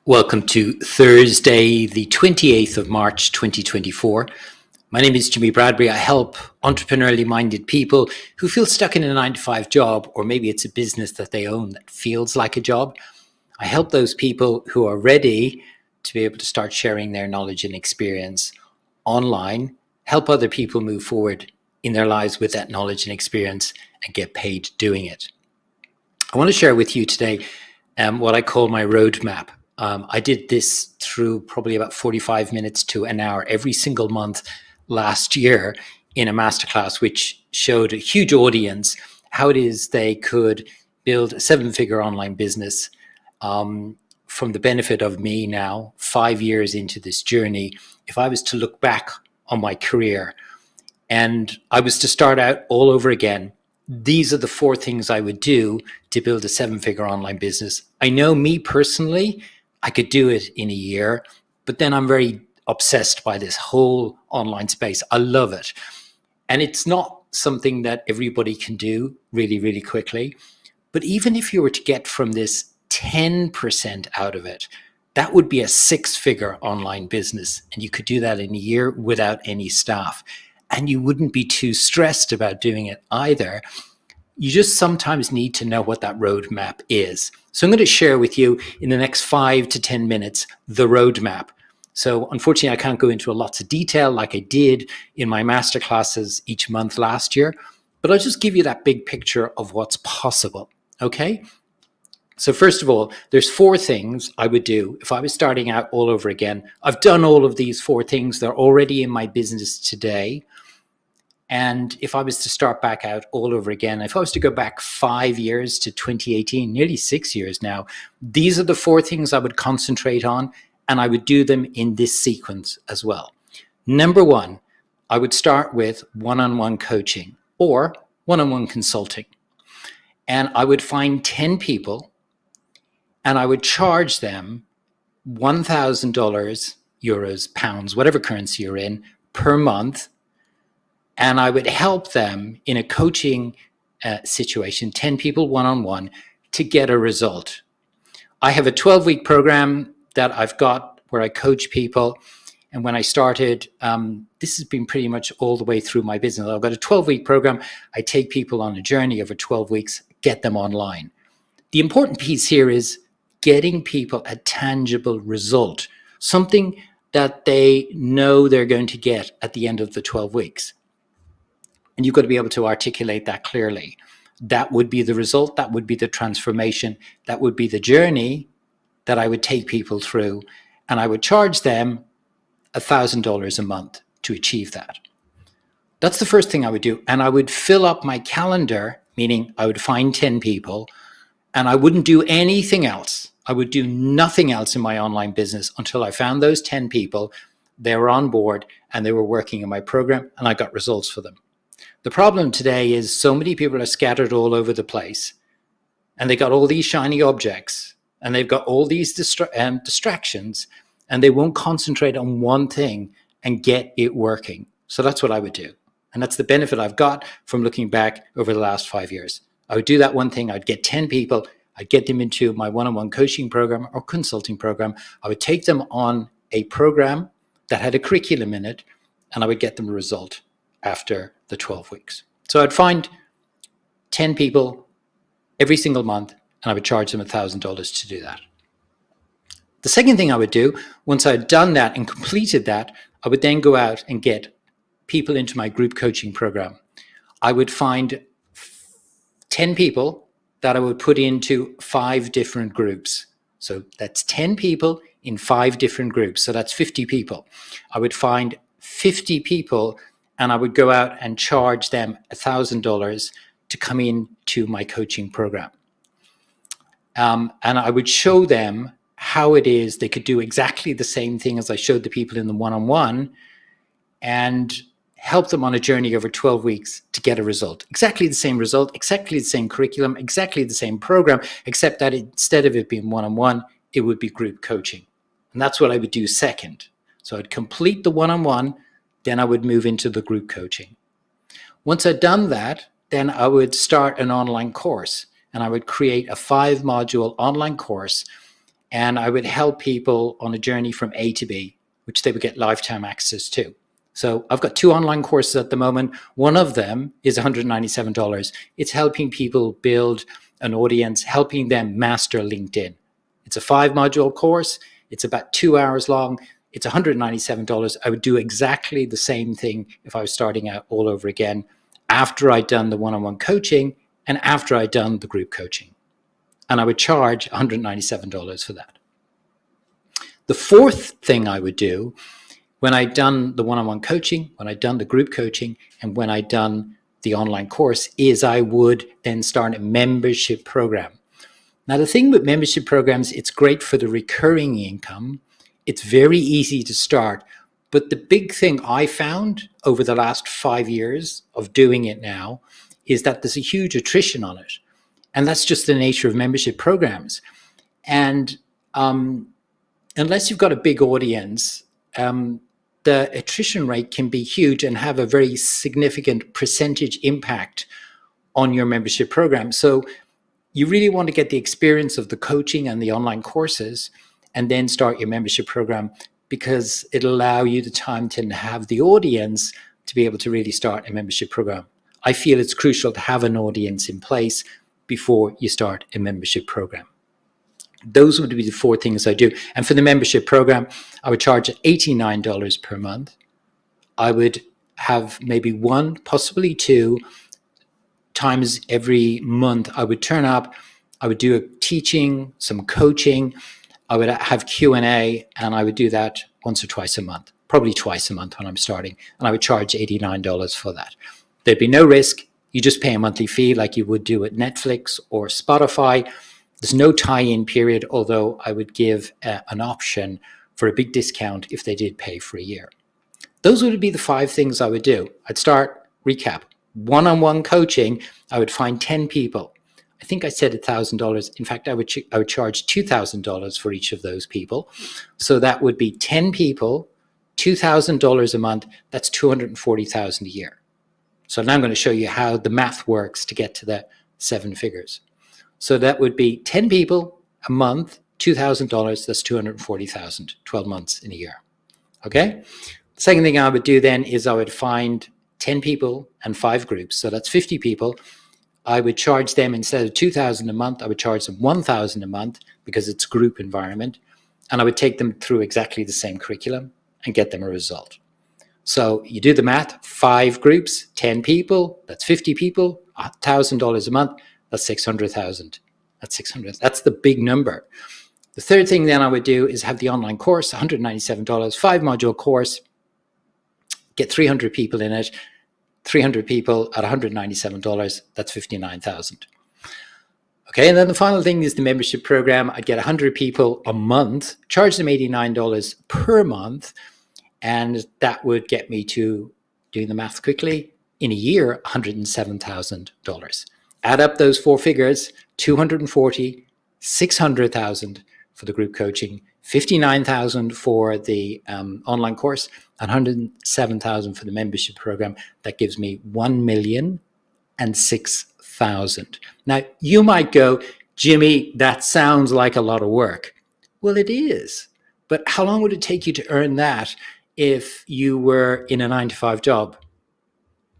Welcome to Thursday, the 28th of March, 2024. My name is Jimmy Bradbury. I help entrepreneurially minded people who feel stuck in a 9-to-5 job, or maybe it's a business that they own that feels like a job. I help those people who are ready to be able to start sharing their knowledge and experience online, help other people move forward in their lives with that knowledge and experience and get paid doing it. I want to share with you today what I call my roadmap. I did this through probably about 45 minutes to an hour every single month last year in a masterclass, which showed a huge audience how it is they could build a 7-figure online business from the benefit of me now, 5 years into this journey. If I was to look back on my career and I was to start out all over again, these are the 4 things I would do to build a 7-figure online business. I know me personally, I could do it in a year, but then I'm very obsessed by this whole online space. I love it. And it's not something that everybody can do really, really quickly. But even if you were to get from this 10% out of it, that would be a 6-figure online business. And you could do that in a year without any staff. And you wouldn't be too stressed about doing it either. You just sometimes need to know what that roadmap is. So I'm going to share with you in the next 5 to 10 minutes the roadmap. So unfortunately, I can't go into lots of detail like I did in my masterclasses each month last year, but I'll just give you that big picture of what's possible. Okay? So first of all, there's 4 things I would do if I was starting out all over again. I've done all of these 4 things. They're already in my business today. And if I was to start back out all over again, if I was to go back 5 years to 2018, nearly 6 years now, these are the 4 things I would concentrate on, and I would do them in this sequence as well. Number 1, I would start with one-on-one coaching or one-on-one consulting. And I would find 10 people and I would charge them $1,000, euros, pounds, whatever currency you're in, per month. And I would help them in a coaching situation, 10 people one-on-one, to get a result. I have a 12-week program that I've got where I coach people. And when I started, this has been pretty much all the way through my business. I've got a 12-week program. I take people on a journey over 12 weeks, get them online. The important piece here is getting people a tangible result, something that they know they're going to get at the end of the 12 weeks. And you've got to be able to articulate that clearly. That would be the result. That would be the transformation. That would be the journey that I would take people through. And I would charge them $1,000 a month to achieve that. That's the first thing I would do. And I would fill up my calendar, meaning I would find 10 people, and I wouldn't do anything else. I would do nothing else in my online business until I found those 10 people. They were on board and they were working in my program, and I got results for them. The problem today is so many people are scattered all over the place, and they got all these shiny objects, and they've got all these distractions, and they won't concentrate on one thing and get it working. So that's what I would do. And that's the benefit I've got from looking back over the last 5 years. I would do that one thing. I'd get 10 people. I'd get them into my one-on-one coaching program or consulting program. I would take them on a program that had a curriculum in it, and I would get them a result after the 12 weeks. So I'd find 10 people every single month, and I would charge them $1,000 to do that. The second thing I would do, once I'd done that and completed that, I would then go out and get people into my group coaching program. I would find 10 people that I would put into 5 different groups. So that's 10 people in 5 different groups. So that's 50 people. I would find 50 people and I would go out and charge them $1,000 to come in to my coaching program. And I would show them how it is they could do exactly the same thing as I showed the people in the one-on-one, and help them on a journey over 12 weeks to get a result. Exactly the same result, exactly the same curriculum, exactly the same program, except that instead of it being one-on-one, it would be group coaching. And that's what I would do second. So I'd complete the one-on-one, then I would move into the group coaching. Once I'd done that, then I would start an online course, and I would create a 5-module online course, and I would help people on a journey from A to B, which they would get lifetime access to. So I've got 2 online courses at the moment. One of them is $197. It's helping people build an audience, helping them master LinkedIn. It's a 5-module course. It's about 2 hours long. It's $197. I would do exactly the same thing if I was starting out all over again after I'd done the one-on-one coaching and after I'd done the group coaching. And I would charge $197 for that. The fourth thing I would do when I'd done the one-on-one coaching, when I'd done the group coaching, and when I'd done the online course is I would then start a membership program. Now, the thing with membership programs, it's great for the recurring income. It's very easy to start. But the big thing I found over the last 5 years of doing it now is that there's a huge attrition on it. And that's just the nature of membership programs. And unless you've got a big audience, the attrition rate can be huge and have a very significant percentage impact on your membership program. So you really want to get the experience of the coaching and the online courses and then start your membership program, because it'll allow you the time to have the audience to be able to really start a membership program. I feel it's crucial to have an audience in place before you start a membership program. Those would be the 4 things I do. And for the membership program, I would charge $89 per month. I would have maybe 1, possibly 2 times every month. I would turn up, I would do a teaching, some coaching, I would have Q&A, and I would do that once or twice a month, probably twice a month when I'm starting. And I would charge $89 for that. There'd be no risk. You just pay a monthly fee like you would do at Netflix or Spotify. There's no tie-in period, although I would give an option for a big discount if they did pay for a year. Those would be the 5 things I would do. I'd start, recap, one-on-one coaching. I would find 10 people. I think I said $1,000. In fact, I would charge $2,000 for each of those people. So that would be 10 people, $2,000 a month. That's $240,000 a year. So now I'm going to show you how the math works to get to the 7 figures. So that would be 10 people a month, $2,000, that's $240,000, 12 months in a year. Okay? The second thing I would do then is I would find 10 people and 5 groups. So that's 50 people. I would charge them, instead of $2,000 a month, I would charge them $1,000 a month because it's group environment. And I would take them through exactly the same curriculum and get them a result. So you do the math, 5 groups, 10 people, that's 50 people, $1,000 a month. That's 600,000. That's 600. That's the big number. The third thing then I would do is have the online course, $197, 5-module course, get 300 people in it, 300 people at $197, that's 59,000. Okay, and then the final thing is the membership program. I'd get 100 people a month, charge them $89 per month, and that would get me to, doing the math quickly, in a year, $107,000. Add up those 4 figures, 240, 600,000 for the group coaching, 59,000 for the online course, and 107,000 for the membership program. That gives me 1,006,000. Now, you might go, Jimmy, that sounds like a lot of work. Well, it is. But how long would it take you to earn that if you were in a 9-to-5 job?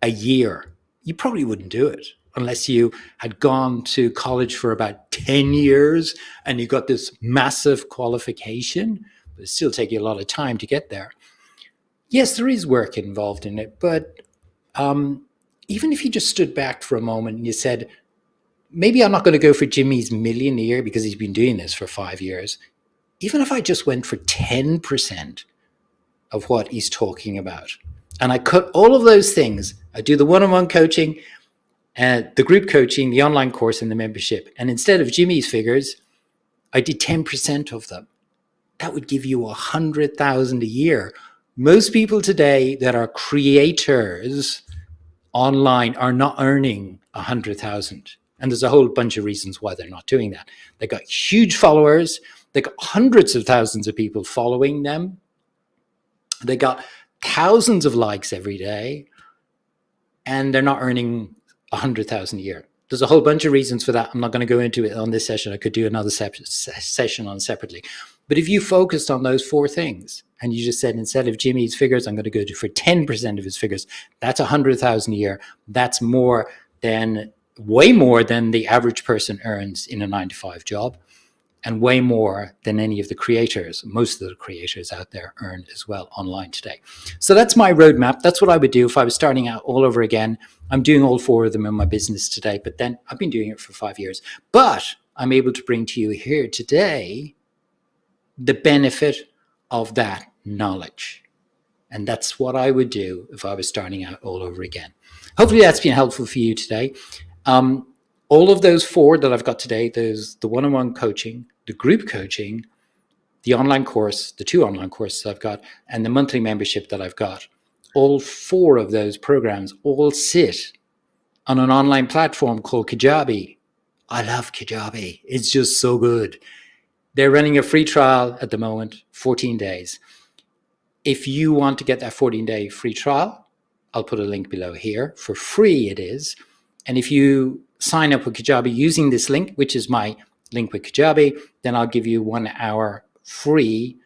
A year. You probably wouldn't do it unless you had gone to college for about 10 years and you got this massive qualification. But it still take you a lot of time to get there. Yes, there is work involved in it, but even if you just stood back for a moment and you said, maybe I'm not going to go for Jimmy's $1 million a year because he's been doing this for 5 years. Even if I just went for 10% of what he's talking about, and I cut all of those things, I do the one-on-one coaching, the group coaching, the online course, and the membership. And instead of Jimmy's figures, I did 10% of them. That would give you $100,000 a year. Most people today that are creators online are not earning $100,000. And there's a whole bunch of reasons why they're not doing that. They got huge followers. They got hundreds of thousands of people following them. They got thousands of likes every day. And they're not earning $100,000 a year. There's a whole bunch of reasons for that. I'm not going to go into it on this session. I could do another session on separately. But if you focused on those 4 things and you just said, instead of Jimmy's figures, I'm going to go for 10% of his figures, that's 100,000 a year. That's way more than the average person earns in a 9-to-5 job, and way more than any of the creators, most of the creators out there earn as well online today. So that's my roadmap. That's what I would do if I was starting out all over again. I'm doing all 4 of them in my business today, but then I've been doing it for 5 years. But I'm able to bring to you here today the benefit of that knowledge. And that's what I would do if I was starting out all over again. Hopefully that's been helpful for you today. All of those 4 that I've got today, there's the one-on-one coaching, the group coaching, the online course, the 2 online courses I've got, and the monthly membership that I've got. All 4 of those programs all sit on an online platform called Kajabi. I love Kajabi. It's just so good. They're running a free trial at the moment, 14 days. If you want to get that 14-day free trial, I'll put a link below here. For free it is. And if you sign up with Kajabi using this link, which is my link with Kajabi, then I'll give you 1 hour free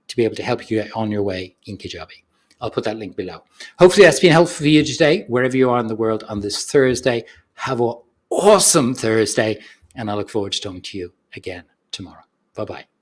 to be able to help you on your way in Kajabi. I'll put that link below. Hopefully that's been helpful for you today, wherever you are in the world on this Thursday. Have an awesome Thursday, and I look forward to talking to you again tomorrow. Bye-bye.